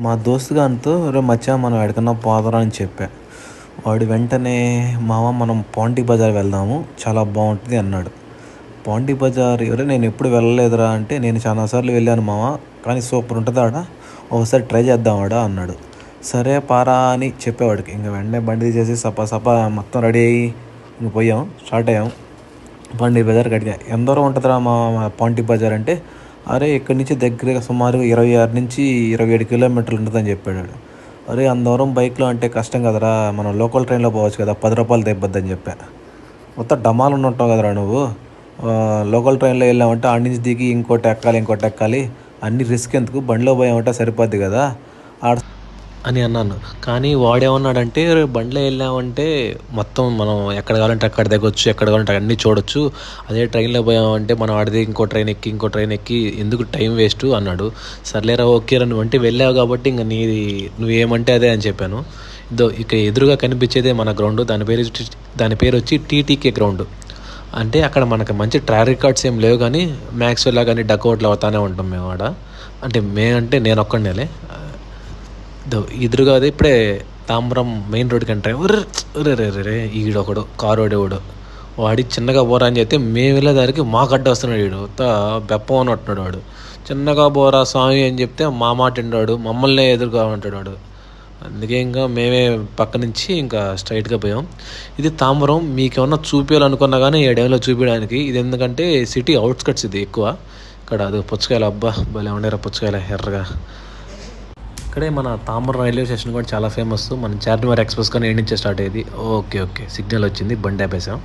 మా దోస్తు గానితో "రే మచ్చా మనం ఎక్కడికన్నా పోదాంరా" అని చెప్పా. వాడు వెంటనే "మామ మనం పాండీ బజార్ వెళ్దాము చాలా బాగుంటుంది" అన్నాడు. పాండీ బజార్ నేను ఎప్పుడు వెళ్ళలేదురా అంటే, "నేను చాలా సార్లు వెళ్ళాను మామ, కానీ సూపర్ ఉంటుంది ఆడ, ఒకసారి ట్రై చేద్దాం ఆడ" అన్నాడు. సరే పారా అని చెప్పేవాడికి ఇంక వెంటనే బండి తీసేసి సపా సపా మొత్తం రెడీ అయ్యి ఇంక పోయాం, స్టార్ట్ అయ్యాం. పాండీ బజార్కి అడిగా, "ఎంత దూరం ఉంటుందిరా మా పాండీ బజార్" అంటే, "అరే ఇక్కడి నుంచి దగ్గరగా సుమారు 26 నుంచి 27 కిలోమీటర్లు ఉంటుందని" చెప్పాడు వాడు. "అరే అంత దూరం బైక్లో అంటే కష్టం కదరా, మనం లోకల్ ట్రైన్లో పోవచ్చు కదా, 10 రూపాయలు తెబ్బద్దని" చెప్పా. మొత్తం డమాలు ఉంటావు కదరా నువ్వు, లోకల్ ట్రైన్లో వెళ్ళామంటే ఆడ నుంచి దిగి ఇంకోటి ఎక్కాలి, అన్ని రిస్క్ ఎందుకు, బండిలో పోయామంటే సరిపోద్ది కదా ఆడ అని అన్నాను. కానీ వాడేమన్నాడంటే, బండిలో వెళ్ళామంటే మొత్తం మనం ఎక్కడ కావాలంటే అక్కడ దిగొచ్చు, ఎక్కడ కావాలంటే అన్నీ చూడొచ్చు, అదే ట్రైన్లో పోయామంటే మనం ఆడది ఇంకో ట్రైన్ ఎక్కి ఎందుకు టైం వేస్ట్ అన్నాడు. సర్లేరా ఓకేరా, నువ్వంటే వెళ్ళావు కాబట్టి ఇంక నువ్వేమంటే అదే అని చెప్పాను. ఇక ఎదురుగా కనిపించేదే మన గ్రౌండ్, దాని పేరు వచ్చి టీటీకే గ్రౌండ్. అంటే అక్కడ మనకు మంచి ట్రాక్ రికార్డ్స్ ఏం లేవు, కానీ మ్యాక్స్వెల్ కానీ డక్అవుట్లు అవుతానే ఉంటాం మేము ఆడ. అంటే నేను ఒక్కడనేలే. ఎదురుగా అదే ఇప్పుడే తాంబరం మెయిన్ రోడ్కి ఎంటర్ రే ఈడొకడు కారోడేవాడు, వాడి చిన్నగా బోరా అని చెప్తే మేము వెళ్ళేదానికి మాకు అడ్డ వస్తున్నాడు. వీడు బెప్పం అని అంటున్నాడు వాడు. చిన్నగా బోరా స్వామి అని చెప్తే మా మాట విన్నాడు, మమ్మల్ని ఎదురుగా అంటాడు వాడు. అందుకే ఇంకా మేమే పక్క నుంచి ఇంకా స్ట్రైట్గా పోయాం. ఇది తాంబరం, మీకేమన్నా చూపించాలనుకున్నా కానీ ఈ టైంలో చూపించడానికి. ఇది ఎందుకంటే సిటీ అవుట్స్కట్స్, ఇది ఎక్కువ ఇక్కడ. అది పుచ్చకాయలు, అబ్బా భలే ఉండేరా పుచ్చకాయలు ఎర్రగా. ఇక్కడే మన తాంబరం రైల్వే స్టేషన్ కూడా చాలా ఫేమస్. మన చార్మినార్ ఎక్స్ప్రెస్ కానీ నుంచే స్టార్ట్ అయ్యేది. ఓకే సిగ్నల్ వచ్చింది, బండి ఆపేసాం.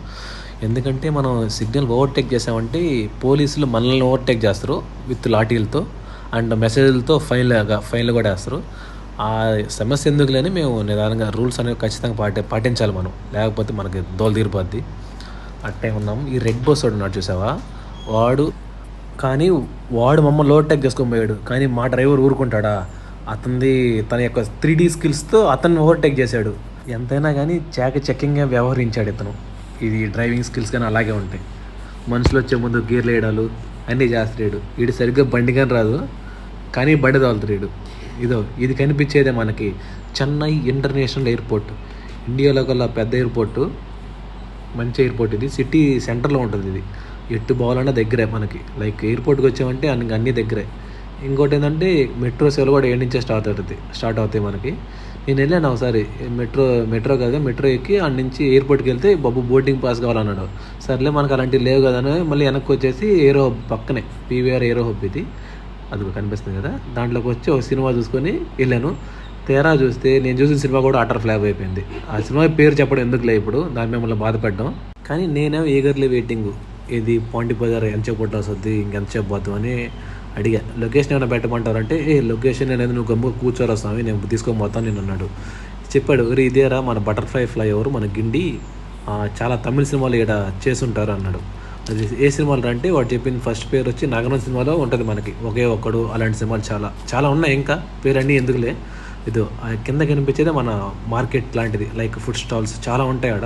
ఎందుకంటే మనం సిగ్నల్ ఓవర్టేక్ చేసామంటే పోలీసులు మనల్ని ఓవర్టేక్ చేస్తారు విత్ లాఠీలతో అండ్ మెసేజ్లతో ఫైన్లు కూడా వేస్తారు. ఆ సమస్య ఎందుకు లేని మేము నిదానంగా రూల్స్ అనేవి ఖచ్చితంగా పాటించాలి మనం, లేకపోతే మనకి దోలు తీరిపోద్ది. అట్టే ఉన్నాం. ఈ రెడ్ బస్ వాడు ఉన్నాడు చూసావా, వాడు వాడు మమ్మల్ని ఓవర్టేక్ చేసుకొని పోయాడు, కానీ మా డ్రైవర్ ఊరుకుంటాడా? తన యొక్క 3D స్కిల్స్తో అతన్ని ఓవర్టేక్ చేశాడు. ఎంతైనా కానీ చెక్కింగ్గా వ్యవహరించాడు ఇతను. ఇది డ్రైవింగ్ స్కిల్స్ కానీ అలాగే ఉంటాయి. మనుషులు వచ్చే ముందు గేర్లు వేయడాలు అన్నీ చేస్తాడు. వీడు సరిగ్గా బండి కానీ రాదు, కానీ బండి తోలుతాడు. ఇది కనిపించేదే మనకి చెన్నై ఇంటర్నేషనల్ ఎయిర్పోర్ట్, ఇండియాలో కల్లా పెద్ద ఎయిర్పోర్టు, మంచి ఎయిర్పోర్ట్. ఇది సిటీ సెంటర్లో ఉంటుంది. ఇది ఎట్టు పోవాలన్నా దగ్గరే మనకి. లైక్ ఎయిర్పోర్ట్కి వచ్చామంటే అన్నీ దగ్గరే. ఇంకోటి ఏంటంటే మెట్రో సేవలు కూడా ఏడు నుంచే స్టార్ట్ అవుతాయి మనకి. నేను వెళ్ళాను ఒకసారి మెట్రో కాదు, మెట్రో ఎక్కి అక్కడి నుంచి ఎయిర్పోర్ట్కి వెళ్తే బాబు బోర్డింగ్ పాస్ కావాలన్నాడు. సర్లే మనకు అలాంటివి లేవు కదా అని మళ్ళీ వెనక్కి వచ్చేసి ఏరో హబ్ పక్కనే పీవీఆర్ ఏరో హబ్ ఇది, అది కనిపిస్తుంది కదా, దాంట్లోకి వచ్చి ఒక సినిమా చూసుకొని వెళ్ళాను. తేరా చూస్తే నేను చూసిన సినిమా కూడా అటర్ ఫ్లాప్ అయిపోయింది. ఆ సినిమా పేరు చెప్పడం ఎందుకులే ఇప్పుడు, దాని మిమ్మల్ని బాధపడ్డాం. కానీ నేనేమో ఈగర్లీ వెయిటింగ్, ఇది పాండీ బజార్ ఎంతసేపు వస్తుంది, ఇంకెంతసేపు పోతాం అని అడిగా. లొకేషన్ ఏమైనా పెట్టమంటారంటే, లొకేషన్ అనేది నువ్వు గమ్ముగా కూర్చోరా స్వామి, నేను తీసుకొని పోతాను నేను అన్నాడు. చెప్పాడు, ఇదేరా మన బటర్ఫ్లై ఫ్లైఓవర్, మన గిండి, చాలా తమిళ సినిమాలు ఇక్కడ చేసుంటారు అన్నాడు. అది ఏ సినిమాలు అంటే వాడు చెప్పిన ఫస్ట్ పేరు వచ్చి నాగనం సినిమాలో ఉంటుంది మనకి, ఒకే ఒక్కడు, అలాంటి సినిమాలు చాలా చాలా ఉన్నాయి. ఇంకా పేరన్నీ ఎందుకులే, కింద కనిపించేదే మన మార్కెట్ లాంటిది, లైక్ ఫుడ్ స్టాల్స్ చాలా ఉంటాయి ఆడ,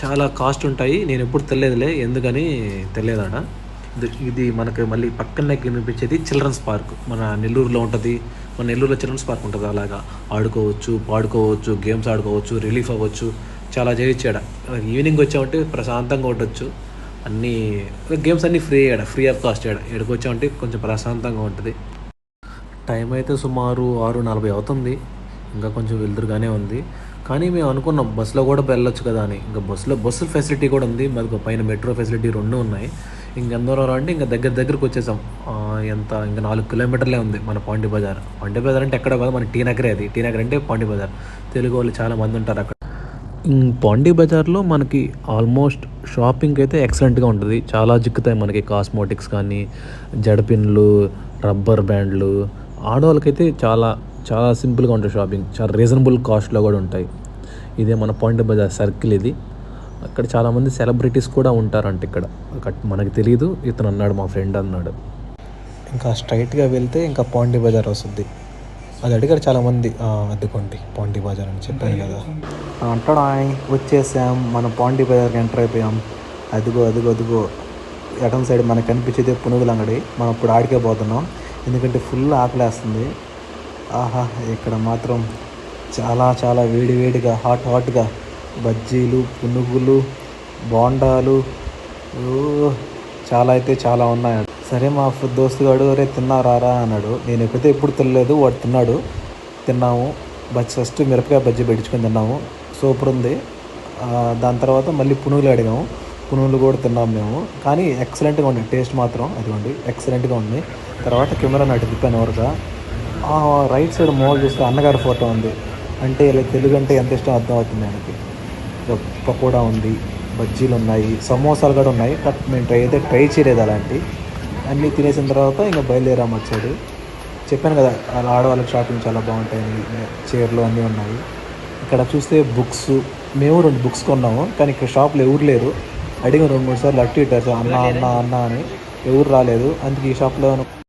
చాలా కాస్ట్ ఉంటాయి. నేను ఎప్పుడు తెలియదులే, ఎందుకని తెలియదు ఆడ. ఇది మనకు మళ్ళీ పక్కనే కనిపించేది చిల్డ్రన్స్ పార్క్, మన నెల్లూరులో ఉంటుంది. మన నెల్లూరులో చిల్డ్రన్స్ పార్క్ ఉంటుంది, అలాగా ఆడుకోవచ్చు, పాడుకోవచ్చు, గేమ్స్ ఆడుకోవచ్చు, రిలీఫ్ అవ్వచ్చు, చాలా చేయొచ్చాడ. ఈవినింగ్ వచ్చామంటే ప్రశాంతంగా ఉండొచ్చు. అన్నీ గేమ్స్ అన్నీ ఫ్రీ ఆఫ్ కాస్ట్ ఎక్కడికి వచ్చామంటే కొంచెం ప్రశాంతంగా ఉంటుంది. టైం అయితే సుమారు 6:40 అవుతుంది, ఇంకా కొంచెం వెలుతురుగానే ఉంది. కానీ మేము అనుకున్నాం బస్సులో కూడా వెళ్ళొచ్చు కదా అని. ఇంకా బస్సు ఫెసిలిటీ కూడా ఉంది, మాకు పైన మెట్రో ఫెసిలిటీ 2 ఉన్నాయి. ఇంకెందరో అంటే ఇంకా దగ్గరకు వచ్చేసాం. ఇంకా 4 కిలోమీటర్లే ఉంది మన పాండీ బజార్. పాండీ బజార్ అంటే ఎక్కడ కాదు, మన టీ నగరే. అది టీ నగర్ అంటే పాండీ బజార్. తెలుగు వాళ్ళు చాలా మంది ఉంటారు అక్కడ. పాండీ బజార్లో మనకి ఆల్మోస్ట్ షాపింగ్ అయితే ఎక్సలెంట్గా ఉంటుంది. చాలా చిక్కుతాయి మనకి, కాస్మోటిక్స్ కానీ, జడపిన్లు, రబ్బర్ బ్యాండ్లు. ఆడవాళ్ళకైతే చాలా చాలా సింపుల్గా ఉంటుంది షాపింగ్, చాలా రీజనబుల్ కాస్ట్లో కూడా ఉంటాయి. ఇదే మన పాండీ బజార్ సర్కిల్ ఇది. అక్కడ చాలామంది సెలబ్రిటీస్ కూడా ఉంటారంట ఇక్కడ, మనకు తెలియదు, ఇతను అన్నాడు, మా ఫ్రెండ్ అన్నాడు. ఇంకా స్ట్రైట్గా వెళ్తే ఇంకా పాండీ బజార్ వస్తుంది. అది అడిగారు చాలామంది, అద్దుకోండి పాండీ బజార్ అని చెప్పాను కదా. అంటాడు వచ్చేసాం, మనం పాండీ బజార్కి ఎంటర్ అయిపోయాం. అదిగో ఎడం సైడ్ మనకు కనిపించేది పునుగుల అంగడి. మనం ఇప్పుడు ఆడికే పోతున్నాం, ఎందుకంటే ఫుల్ ఆకలేస్తుంది. ఆహా! ఇక్కడ మాత్రం చాలా చాలా వేడి వేడిగా హాట్‌గా బజ్జీలు, పునుగులు, బోండాలు ఓహ్! చాలా అయితే చాలా ఉన్నాయి. సరే మా దోస్తుగాడు "ఒరేయ్ తిందాం రారా" అన్నాడు. నేనైతే ఎప్పుడు తినలేదు. వాడు తిన్నాడు. తిన్నాము. ఫస్ట్ మిరపకాయ బజ్జీ పెట్టించుకొని తిన్నాము. సూపర్ ఉంది. దాని తర్వాత మళ్ళీ పునుగులు అడిగాము. పునుగులు కూడా తిన్నాము మేము. కానీ ఎక్సలెంట్‌గా ఉంది. టేస్ట్ మాత్రం అదిగోండి ఎక్సలెంట్‌గా ఉంది. తర్వాత కెమెరాని అటు తిప్పాను ఎవరుగా రైట్ సైడ్ మూల చూస్తే అన్నగారి ఫోటో ఉంది. అంటే ఇలా తెలుగు అంటే ఎంత ఇష్టం అర్థమవుతుంది ఆయనకి. పకోడా ఉంది, బజ్జీలు ఉన్నాయి, సమోసాలు కూడా ఉన్నాయి. బట్ మేము ట్రై చేయలేదు అలాంటివి. అన్నీ తినేసిన తర్వాత ఇంకా బయలుదేరాము అటు సైడు. చెప్పాను కదా అలా ఆడవాళ్ళకి షాపింగ్ చాలా బాగుంటాయని. చీరలు అన్నీ ఉన్నాయి. ఇక్కడ చూస్తే బుక్స్ మేము 2 బుక్స్ కొన్నాము. కానీ ఇక్కడ షాప్లో ఎవరు లేరు. అడిగాం 2, 3 సార్లు అటు ఇటు అన్న అన్న అన్న అని ఎవరు రాలేదు. అందుకే ఈ షాప్లో